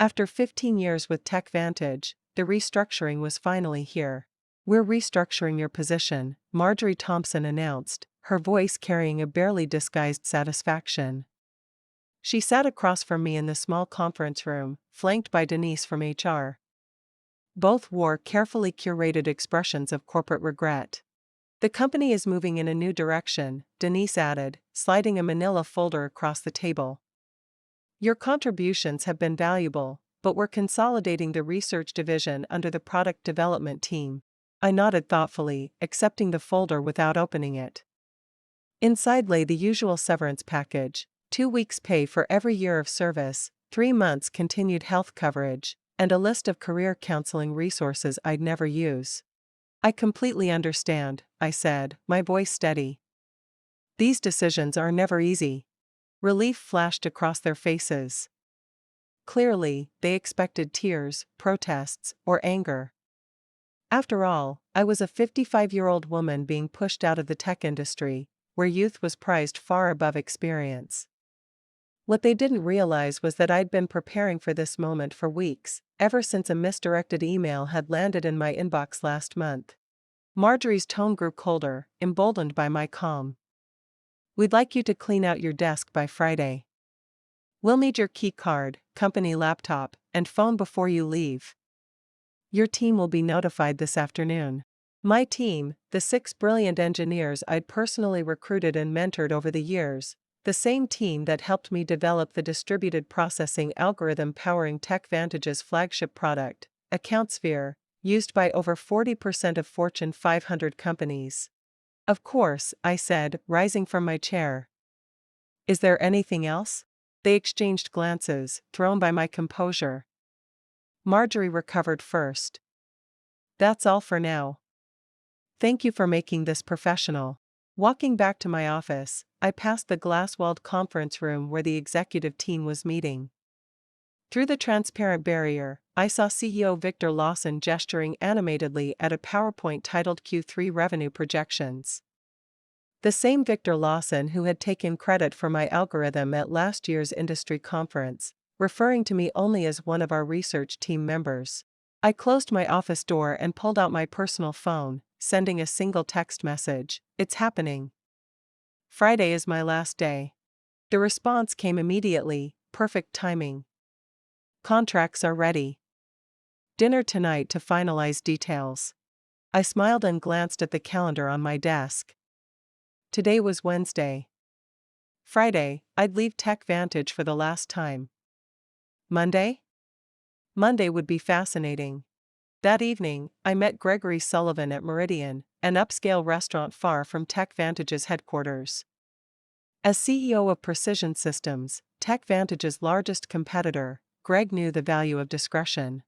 After 15 years with TechVantage, the restructuring was finally here. "We're restructuring your position," Marjorie Thompson announced, her voice carrying a barely disguised satisfaction. She sat across from me in the small conference room, flanked by Denise from HR. Both wore carefully curated expressions of corporate regret. "The company is moving in a new direction," Denise added, sliding a manila folder across the table. "Your contributions have been valuable, but we're consolidating the research division under the product development team." I nodded thoughtfully, accepting the folder without opening it. Inside lay the usual severance package: 2 weeks' pay for every year of service, 3 months continued health coverage, and a list of career counseling resources I'd never use. "I completely understand," I said, my voice steady. "These decisions are never easy." Relief flashed across their faces. Clearly, they expected tears, protests, or anger. After all, I was a 55-year-old woman being pushed out of the tech industry, where youth was prized far above experience. What they didn't realize was that I'd been preparing for this moment for weeks, ever since a misdirected email had landed in my inbox last month. Marjorie's tone grew colder, emboldened by my calm. "We'd like you to clean out your desk by Friday. We'll need your key card, company laptop, and phone before you leave. Your team will be notified this afternoon." My team, the 6 brilliant engineers I'd personally recruited and mentored over the years, the same team that helped me develop the distributed processing algorithm powering TechVantage's flagship product, AccountSphere, used by over 40% of Fortune 500 companies. "Of course," I said, rising from my chair. "Is there anything else?" They exchanged glances, thrown by my composure. Marjorie recovered first. "That's all for now. Thank you for making this professional." Walking back to my office, I passed the glass-walled conference room where the executive team was meeting. Through the transparent barrier, I saw CEO Victor Lawson gesturing animatedly at a PowerPoint titled Q3 Revenue Projections. The same Victor Lawson who had taken credit for my algorithm at last year's industry conference, referring to me only as one of our research team members. I closed my office door and pulled out my personal phone, sending a single text message: "It's happening. Friday is my last day." The response came immediately: "Perfect timing. Contracts are ready. Dinner tonight to finalize details." I smiled and glanced at the calendar on my desk. Today was Wednesday. Friday, I'd leave TechVantage for the last time. Monday? Monday would be fascinating. That evening, I met Gregory Sullivan at Meridian, an upscale restaurant far from TechVantage's headquarters. As CEO of Precision Systems, TechVantage's largest competitor, Greg knew the value of discretion.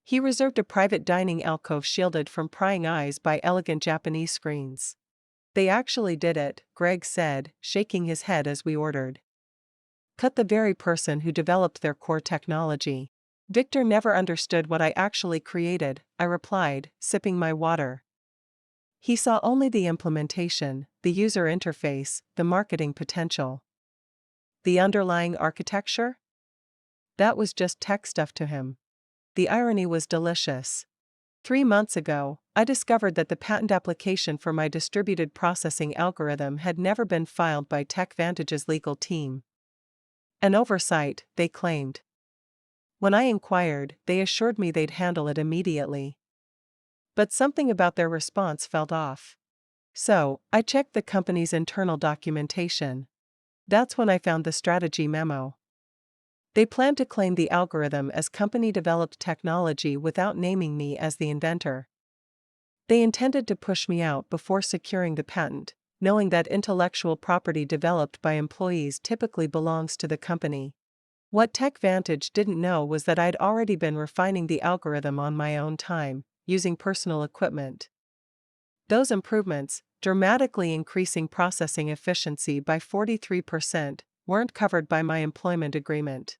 He reserved a private dining alcove shielded from prying eyes by elegant Japanese screens. "They actually did it," Greg said, shaking his head as we ordered. "Cut the very person who developed their core technology." "Victor never understood what I actually created," I replied, sipping my water. "He saw only the implementation, the user interface, the marketing potential. The underlying architecture? That was just tech stuff to him." The irony was delicious. 3 months ago, I discovered that the patent application for my distributed processing algorithm had never been filed by TechVantage's legal team. An oversight, they claimed. When I inquired, they assured me they'd handle it immediately. But something about their response felt off. So, I checked the company's internal documentation. That's when I found the strategy memo. They planned to claim the algorithm as company-developed technology without naming me as the inventor. They intended to push me out before securing the patent, knowing that intellectual property developed by employees typically belongs to the company. What TechVantage didn't know was that I'd already been refining the algorithm on my own time, using personal equipment. Those improvements, dramatically increasing processing efficiency by 43%, weren't covered by my employment agreement.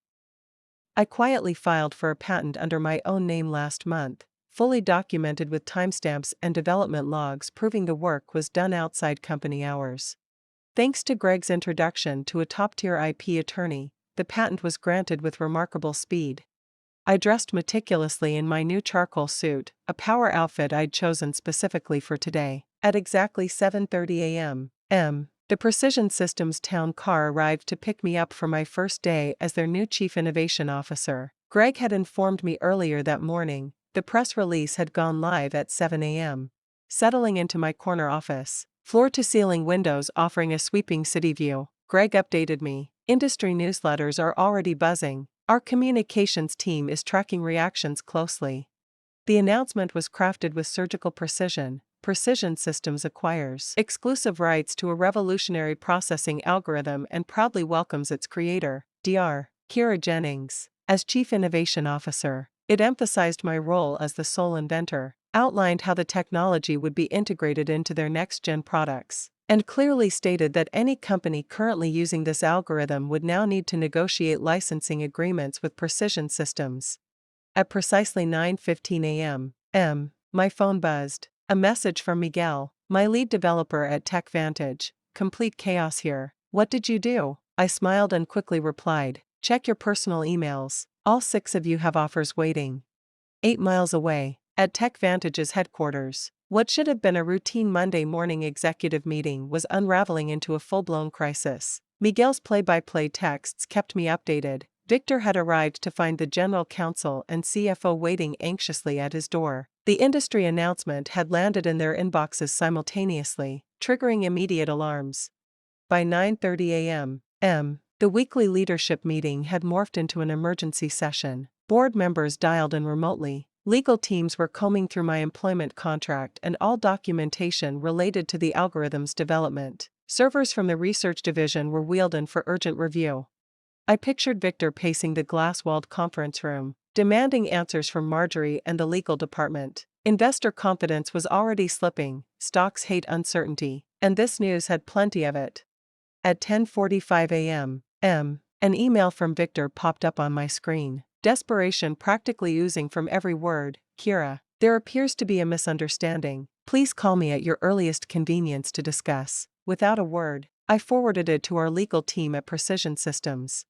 I quietly filed for a patent under my own name last month, fully documented with timestamps and development logs proving the work was done outside company hours. Thanks to Greg's introduction to a top-tier IP attorney, the patent was granted with remarkable speed. I dressed meticulously in my new charcoal suit, a power outfit I'd chosen specifically for today. At exactly 7:30 a.m., the Precision Systems town car arrived to pick me up for my first day as their new Chief Innovation Officer. Greg had informed me earlier that morning. The press release had gone live at 7 a.m. Settling into my corner office, floor-to-ceiling windows offering a sweeping city view, Greg updated me. Industry newsletters are already buzzing. Our communications team is tracking reactions closely. The announcement was crafted with surgical precision. Precision Systems acquires exclusive rights to a revolutionary processing algorithm and proudly welcomes its creator, Dr. Kira Jennings, as Chief Innovation Officer. It emphasized my role as the sole inventor, outlined how the technology would be integrated into their next-gen products, and clearly stated that any company currently using this algorithm would now need to negotiate licensing agreements with Precision Systems. At precisely 9:15 a.m., my phone buzzed. A message from Miguel, my lead developer at TechVantage. Complete chaos here. What did you do? I smiled and quickly replied, check your personal emails. All 6 of you have offers waiting. 8 miles away, at TechVantage's headquarters, what should have been a routine Monday morning executive meeting was unraveling into a full-blown crisis. Miguel's play-by-play texts kept me updated. Victor had arrived to find the general counsel and CFO waiting anxiously at his door. The industry announcement had landed in their inboxes simultaneously, triggering immediate alarms. By 9:30 a.m., the weekly leadership meeting had morphed into an emergency session. Board members dialed in remotely. Legal teams were combing through my employment contract and all documentation related to the algorithm's development. Servers from the research division were wheeled in for urgent review. I pictured Victor pacing the glass-walled conference room, demanding answers from Marjorie and the legal department. Investor confidence was already slipping, stocks hate uncertainty, and this news had plenty of it. At 10:45 a.m., an email from Victor popped up on my screen, desperation practically oozing from every word. Kira, there appears to be a misunderstanding. Please call me at your earliest convenience to discuss. Without a word, I forwarded it to our legal team at Precision Systems.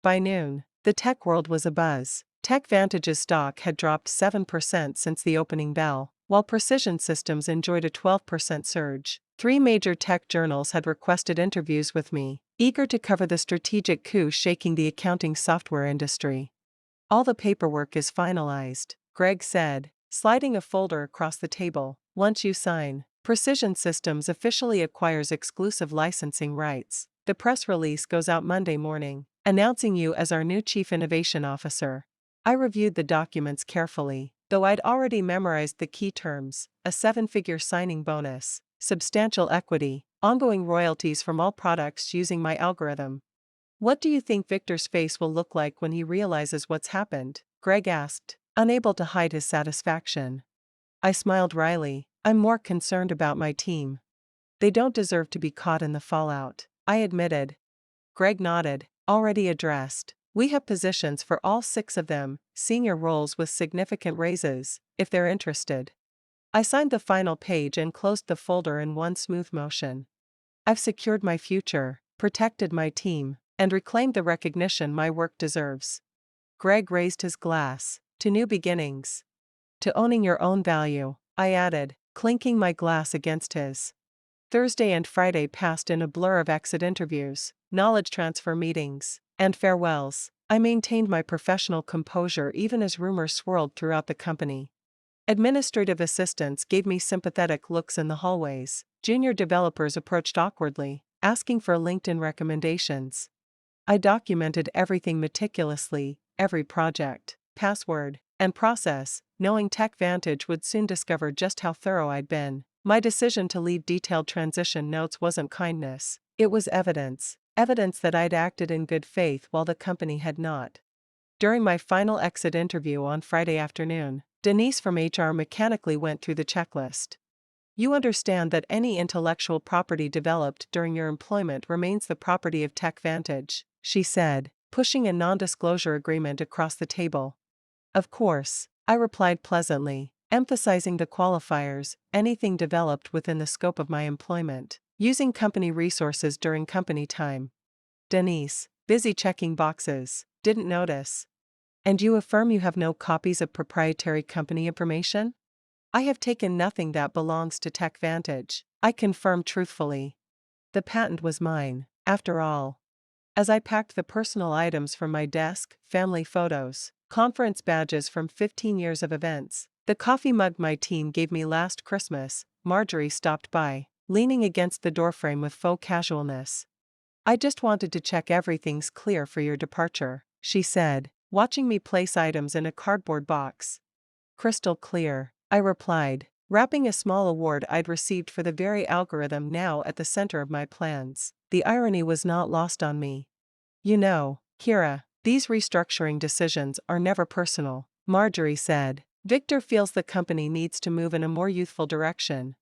By noon, the tech world was abuzz. TechVantage's stock had dropped 7% since the opening bell, while Precision Systems enjoyed a 12% surge. 3 major tech journals had requested interviews with me, eager to cover the strategic coup shaking the accounting software industry. All the paperwork is finalized, Greg said, sliding a folder across the table. Once you sign, Precision Systems officially acquires exclusive licensing rights. The press release goes out Monday morning, announcing you as our new Chief Innovation Officer. I reviewed the documents carefully, though I'd already memorized the key terms: a 7-figure signing bonus, substantial equity, ongoing royalties from all products using my algorithm. What do you think Victor's face will look like when he realizes what's happened? Greg asked, unable to hide his satisfaction. I smiled wryly. I'm more concerned about my team. They don't deserve to be caught in the fallout, I admitted. Greg nodded. Already addressed. We have positions for all 6 of them, senior roles with significant raises, if they're interested. I signed the final page and closed the folder in one smooth motion. I've secured my future, protected my team, and reclaimed the recognition my work deserves. Greg raised his glass. To new beginnings. To owning your own value, I added, clinking my glass against his. Thursday and Friday passed in a blur of exit interviews, knowledge transfer meetings, and farewells. I maintained my professional composure even as rumors swirled throughout the company. Administrative assistants gave me sympathetic looks in the hallways. Junior developers approached awkwardly, asking for LinkedIn recommendations. I documented everything meticulously, every project, password, and process, knowing TechVantage would soon discover just how thorough I'd been. My decision to leave detailed transition notes wasn't kindness, it was evidence. Evidence that I'd acted in good faith while the company had not. During my final exit interview on Friday afternoon, Denise from HR mechanically went through the checklist. You understand that any intellectual property developed during your employment remains the property of TechVantage, she said, pushing a non-disclosure agreement across the table. Of course, I replied pleasantly, emphasizing the qualifiers, anything developed within the scope of my employment, using company resources during company time. Denise, busy checking boxes, didn't notice. And you affirm you have no copies of proprietary company information? I have taken nothing that belongs to TechVantage, I confirmed truthfully. The patent was mine, after all. As I packed the personal items from my desk, family photos, conference badges from 15 years of events, the coffee mug my team gave me last Christmas, Marjorie stopped by, leaning against the doorframe with faux casualness. I just wanted to check everything's clear for your departure, she said, watching me place items in a cardboard box. Crystal clear, I replied, wrapping a small award I'd received for the very algorithm now at the center of my plans. The irony was not lost on me. You know, Kira, these restructuring decisions are never personal, Marjorie said. Victor feels the company needs to move in a more youthful direction.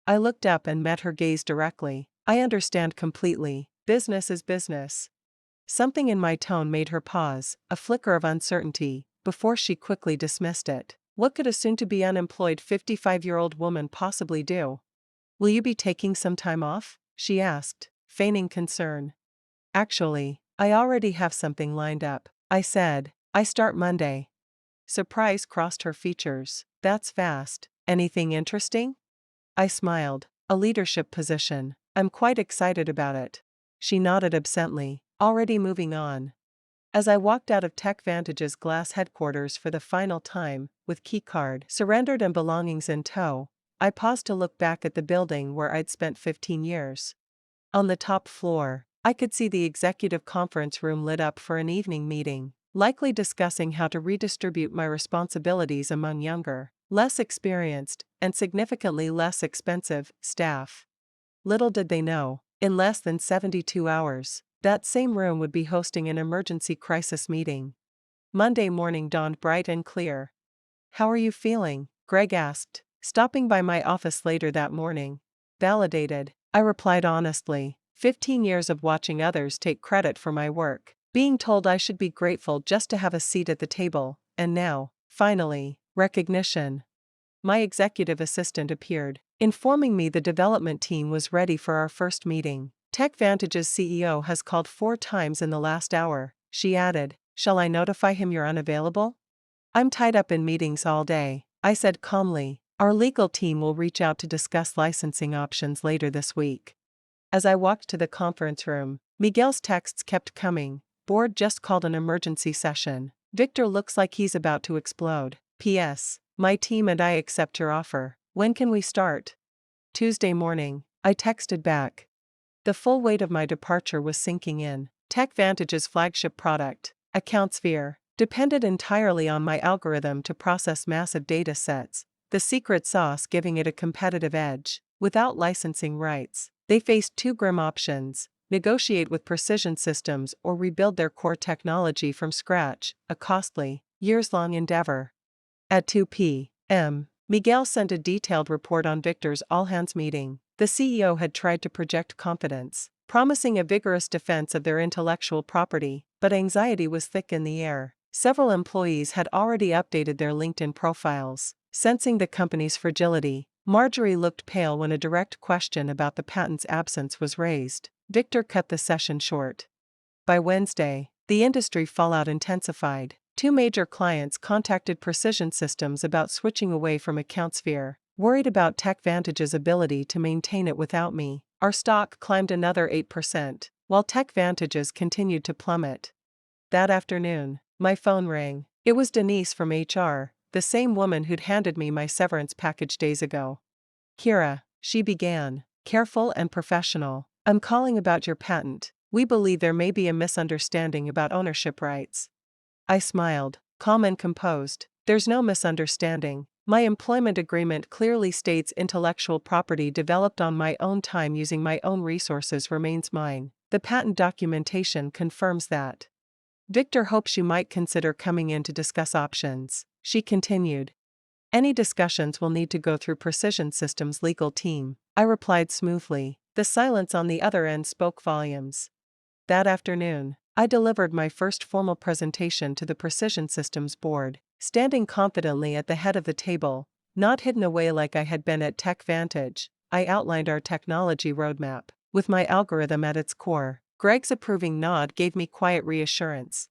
I looked up and met her gaze directly. I understand completely. Business is business. Something in my tone made her pause, a flicker of uncertainty, before she quickly dismissed it. What could a soon-to-be unemployed 55-year-old woman possibly do? Will you be taking some time off? She asked, feigning concern. Actually, I already have something lined up, I said. I start Monday. Surprise crossed her features. That's fast. Anything interesting? I smiled. A leadership position. I'm quite excited about it. She nodded absently, already moving on. As I walked out of TechVantage's glass headquarters for the final time, with keycard surrendered and belongings in tow, I paused to look back at the building where I'd spent 15 years. On the top floor, I could see the executive conference room lit up for an evening meeting, likely discussing how to redistribute my responsibilities among younger, less experienced, and significantly less expensive staff. Little did they know, in less than 72 hours, that same room would be hosting an emergency crisis meeting. Monday morning dawned bright and clear. How are you feeling? Greg asked, stopping by my office later that morning. Validated, I replied honestly. 15 years of watching others take credit for my work, being told I should be grateful just to have a seat at the table, and now, finally, recognition. My executive assistant appeared, informing me the development team was ready for our first meeting. TechVantage's CEO has called 4 times in the last hour, she added. Shall I notify him you're unavailable? I'm tied up in meetings all day, I said calmly. Our legal team will reach out to discuss licensing options later this week. As I walked to the conference room, Miguel's texts kept coming. Board just called an emergency session. Victor looks like he's about to explode. P.S. My team and I accept your offer. When can we start? Tuesday morning, I texted back. The full weight of my departure was sinking in. TechVantage's flagship product, AccountSphere, depended entirely on my algorithm to process massive data sets, the secret sauce giving it a competitive edge. Without licensing rights, they faced 2 grim options: negotiate with Precision Systems or rebuild their core technology from scratch, a costly, years-long endeavor. At 2 p.m., Miguel sent a detailed report on Victor's all-hands meeting. The CEO had tried to project confidence, promising a vigorous defense of their intellectual property, but anxiety was thick in the air. Several employees had already updated their LinkedIn profiles, sensing the company's fragility. Marjorie looked pale when a direct question about the patent's absence was raised. Victor cut the session short. By Wednesday, the industry fallout intensified. 2 major clients contacted Precision Systems about switching away from AccountSphere, worried about TechVantage's ability to maintain it without me. Our stock climbed another 8%, while TechVantage's continued to plummet. That afternoon, my phone rang. It was Denise from HR, the same woman who'd handed me my severance package days ago. Kira, she began, careful and professional. I'm calling about your patent. We believe there may be a misunderstanding about ownership rights. I smiled, calm and composed. There's no misunderstanding. My employment agreement clearly states intellectual property developed on my own time using my own resources remains mine. The patent documentation confirms that. Victor hopes you might consider coming in to discuss options, she continued. Any discussions will need to go through Precision Systems' legal team, I replied smoothly. The silence on the other end spoke volumes. That afternoon, I delivered my first formal presentation to the Precision Systems board, standing confidently at the head of the table, not hidden away like I had been at TechVantage. I outlined our technology roadmap, with my algorithm at its core. Greg's approving nod gave me quiet reassurance.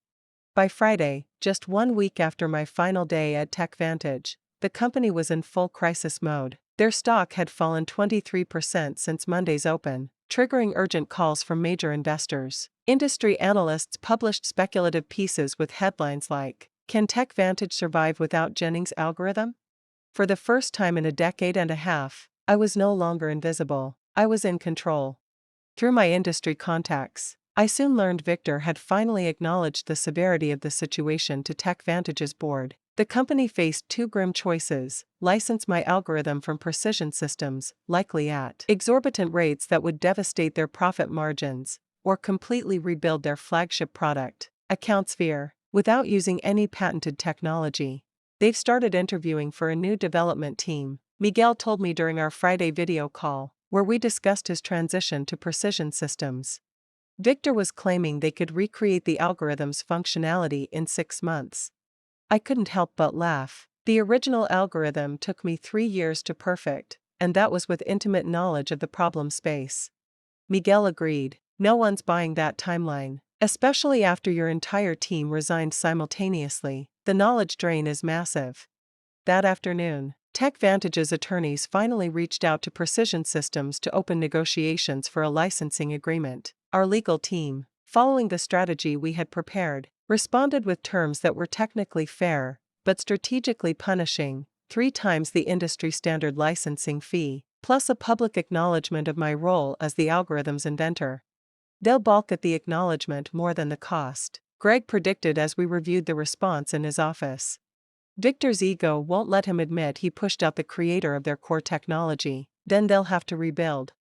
By Friday, just 1 week after my final day at TechVantage, the company was in full crisis mode. Their stock had fallen 23% since Monday's open, triggering urgent calls from major investors. Industry analysts published speculative pieces with headlines like, "Can TechVantage survive without Jennings' algorithm?" For the first time in a decade and a half, I was no longer invisible. I was in control. Through my industry contacts, I soon learned Victor had finally acknowledged the severity of the situation to TechVantage's board. The company faced two grim choices: license my algorithm from Precision Systems, likely at exorbitant rates that would devastate their profit margins, or completely rebuild their flagship product, AccountSphere, without using any patented technology. They've started interviewing for a new development team, Miguel told me during our Friday video call, where we discussed his transition to Precision Systems. Victor was claiming they could recreate the algorithm's functionality in 6 months. I couldn't help but laugh. The original algorithm took me 3 years to perfect, and that was with intimate knowledge of the problem space. Miguel agreed. No one's buying that timeline, especially after your entire team resigned simultaneously. The knowledge drain is massive. That afternoon, TechVantage's attorneys finally reached out to Precision Systems to open negotiations for a licensing agreement. Our legal team, following the strategy we had prepared, responded with terms that were technically fair, but strategically punishing: 3 times the industry standard licensing fee, plus a public acknowledgement of my role as the algorithm's inventor. They'll balk at the acknowledgement more than the cost, Greg predicted as we reviewed the response in his office. Victor's ego won't let him admit he pushed out the creator of their core technology, then they'll have to rebuild.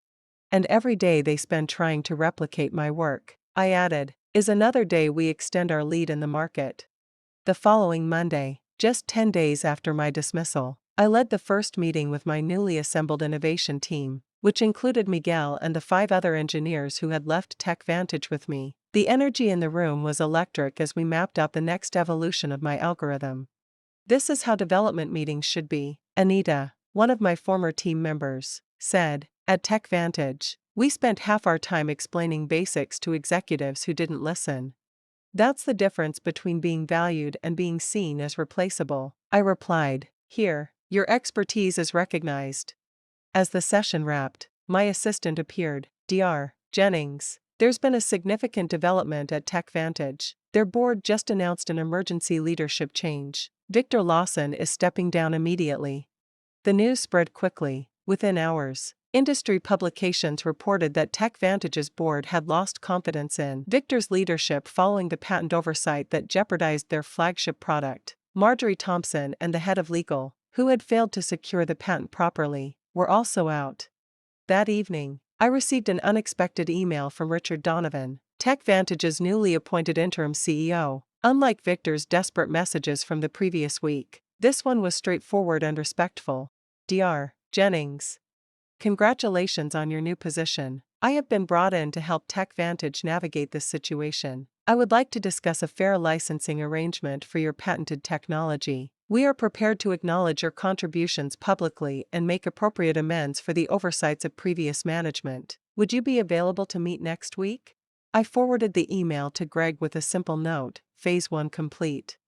And every day they spend trying to replicate my work, I added, is another day we extend our lead in the market. The following Monday, just 10 days after my dismissal, I led the first meeting with my newly assembled innovation team, which included Miguel and the 5 other engineers who had left TechVantage with me. The energy in the room was electric as we mapped out the next evolution of my algorithm. "This is how development meetings should be," Anita, one of my former team members, said. "At TechVantage, we spent half our time explaining basics to executives who didn't listen. That's the difference between being valued and being seen as replaceable," I replied. "Here, your expertise is recognized." As the session wrapped, my assistant appeared. "Dr. Jennings, there's been a significant development at TechVantage. Their board just announced an emergency leadership change. Victor Lawson is stepping down immediately." The news spread quickly. Within hours, industry publications reported that TechVantage's board had lost confidence in Victor's leadership following the patent oversight that jeopardized their flagship product. Marjorie Thompson and the head of legal, who had failed to secure the patent properly, were also out. That evening, I received an unexpected email from Richard Donovan, TechVantage's newly appointed interim CEO. Unlike Victor's desperate messages from the previous week, this one was straightforward and respectful. "Dr. Jennings, congratulations on your new position. I have been brought in to help TechVantage navigate this situation. I would like to discuss a fair licensing arrangement for your patented technology. We are prepared to acknowledge your contributions publicly and make appropriate amends for the oversights of previous management. Would you be available to meet next week?" I forwarded the email to Greg with a simple note: Phase 1 complete.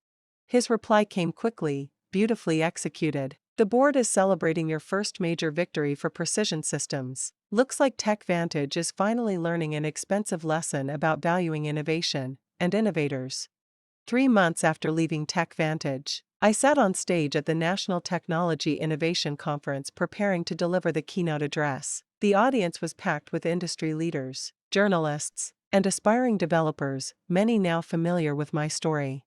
His reply came quickly, beautifully executed. "The board is celebrating your first major victory for Precision Systems. Looks like TechVantage is finally learning an expensive lesson about valuing innovation and innovators." 3 months after leaving TechVantage, I sat on stage at the National Technology Innovation Conference preparing to deliver the keynote address. The audience was packed with industry leaders, journalists, and aspiring developers, many now familiar with my story.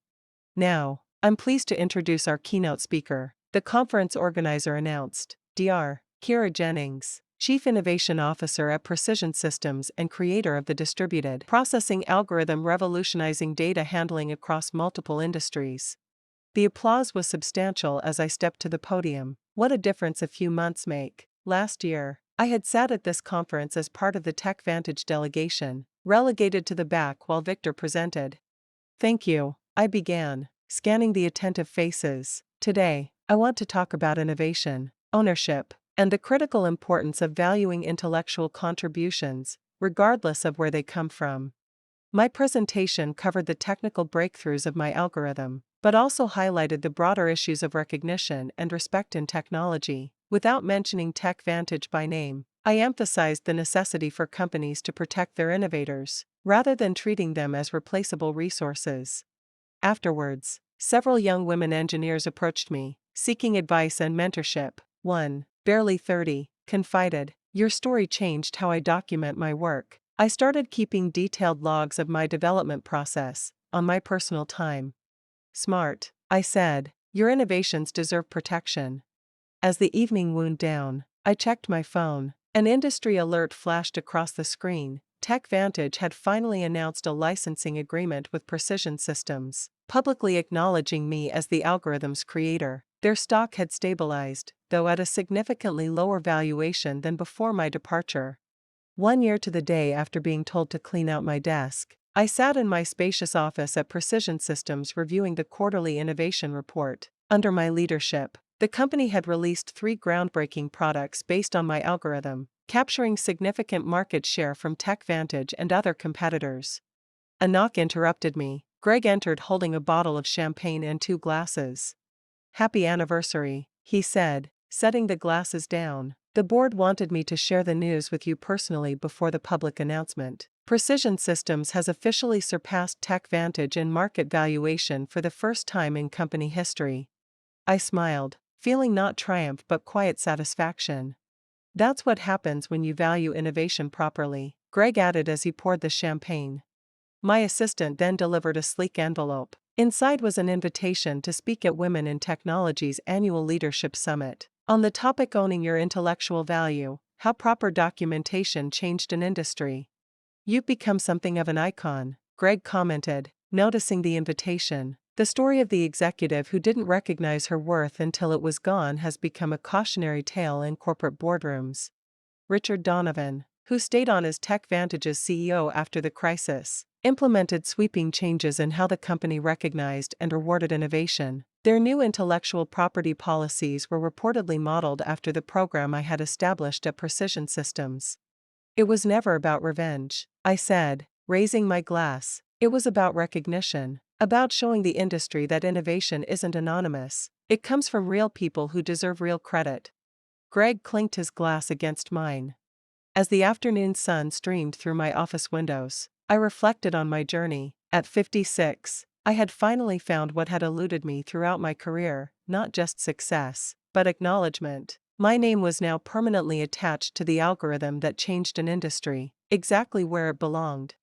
"Now, I'm pleased to introduce our keynote speaker," the conference organizer announced. Dr. Kira Jennings, Chief Innovation Officer at Precision Systems and creator of the distributed processing algorithm revolutionizing data handling across multiple industries. The applause was substantial as I stepped to the podium. What a difference a few months make. Last year, I had sat at this conference as part of the TechVantage delegation, relegated to the back while Victor presented. "Thank you," I began, scanning the attentive faces. "Today, I want to talk about innovation, ownership, and the critical importance of valuing intellectual contributions, regardless of where they come from." My presentation covered the technical breakthroughs of my algorithm, but also highlighted the broader issues of recognition and respect in technology. Without mentioning TechVantage by name, I emphasized the necessity for companies to protect their innovators, rather than treating them as replaceable resources. Afterwards, several young women engineers approached me, seeking advice and mentorship. One, barely 30, confided, "Your story changed how I document my work. I started keeping detailed logs of my development process, on my personal time." Smart, I said. Your innovations deserve protection. As the evening wound down, I checked my phone. An industry alert flashed across the screen. TechVantage had finally announced a licensing agreement with Precision Systems, publicly acknowledging me as the algorithm's creator. Their stock had stabilized, though at a significantly lower valuation than before my departure. 1 year to the day after being told to clean out my desk, I sat in my spacious office at Precision Systems reviewing the quarterly innovation report. Under my leadership, the company had released 3 groundbreaking products based on my algorithm, capturing significant market share from TechVantage and other competitors. A knock interrupted me. Greg entered holding a bottle of champagne and 2 glasses. "Happy anniversary," he said, setting the glasses down. "The board wanted me to share the news with you personally before the public announcement. Precision Systems has officially surpassed TechVantage in market valuation for the first time in company history." I smiled, feeling not triumph but quiet satisfaction. "That's what happens when you value innovation properly," Greg added as he poured the champagne. My assistant then delivered a sleek envelope. Inside was an invitation to speak at Women in Technology's annual leadership summit. On the topic owning your intellectual value, how proper documentation changed an industry. "You've become something of an icon," Greg commented, noticing the invitation. "The story of the executive who didn't recognize her worth until it was gone has become a cautionary tale in corporate boardrooms." Richard Donovan, who stayed on as TechVantage's CEO after the crisis, implemented sweeping changes in how the company recognized and rewarded innovation. Their new intellectual property policies were reportedly modeled after the program I had established at Precision Systems. "It was never about revenge," I said, raising my glass. "It was about recognition, about showing the industry that innovation isn't anonymous. It comes from real people who deserve real credit." Greg clinked his glass against mine. As the afternoon sun streamed through my office windows, I reflected on my journey. At 56, I had finally found what had eluded me throughout my career, not just success, but acknowledgement. My name was now permanently attached to the algorithm that changed an industry, exactly where it belonged.